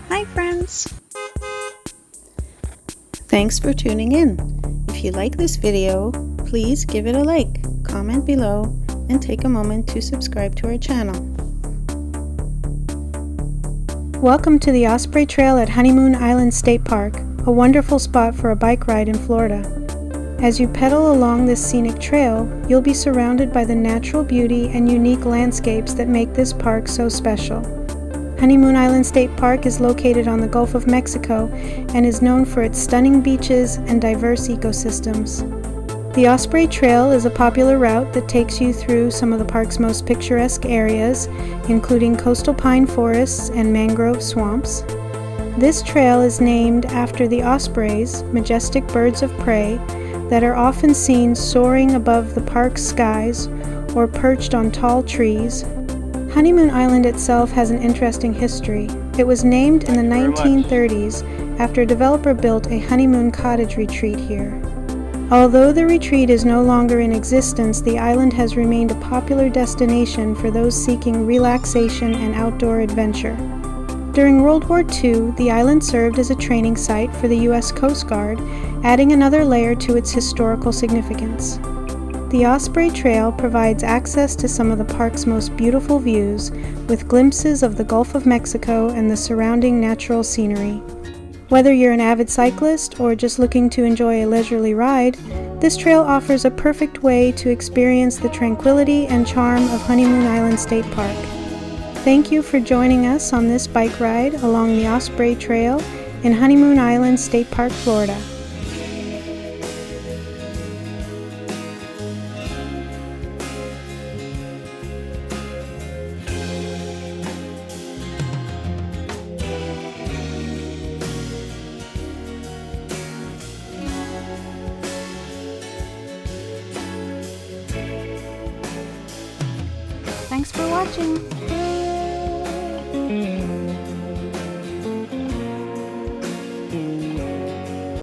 Hi friends! Thanks for tuning in. If you like this video, please give it a like, comment below, and take a moment to subscribe to our channel. Welcome to the Osprey Trail at Honeymoon Island State Park, a wonderful spot for a bike ride in Florida. As you pedal along this scenic trail, you'll be surrounded by the natural beauty and unique landscapes that make this park so special. Honeymoon Island State Park is located on the Gulf of Mexico and is known for its stunning beaches and diverse ecosystems. The Osprey Trail is a popular route that takes you through some of the park's most picturesque areas, including coastal pine forests and mangrove swamps. This trail is named after the ospreys, majestic birds of prey, that are often seen soaring above the park's skies or perched on tall trees. Honeymoon Island itself has an interesting history. It was named in the 1930s after a developer built a honeymoon cottage retreat here. Although the retreat is no longer in existence, the island has remained a popular destination for those seeking relaxation and outdoor adventure. During World War II, the island served as a training site for the U.S. Coast Guard, adding another layer to its historical significance. The Osprey Trail provides access to some of the park's most beautiful views, with glimpses of the Gulf of Mexico and the surrounding natural scenery. Whether you're an avid cyclist or just looking to enjoy a leisurely ride, this trail offers a perfect way to experience the tranquility and charm of Honeymoon Island State Park. Thank you for joining us on this bike ride along the Osprey Trail in Honeymoon Island State Park, Florida. Thanks for watching!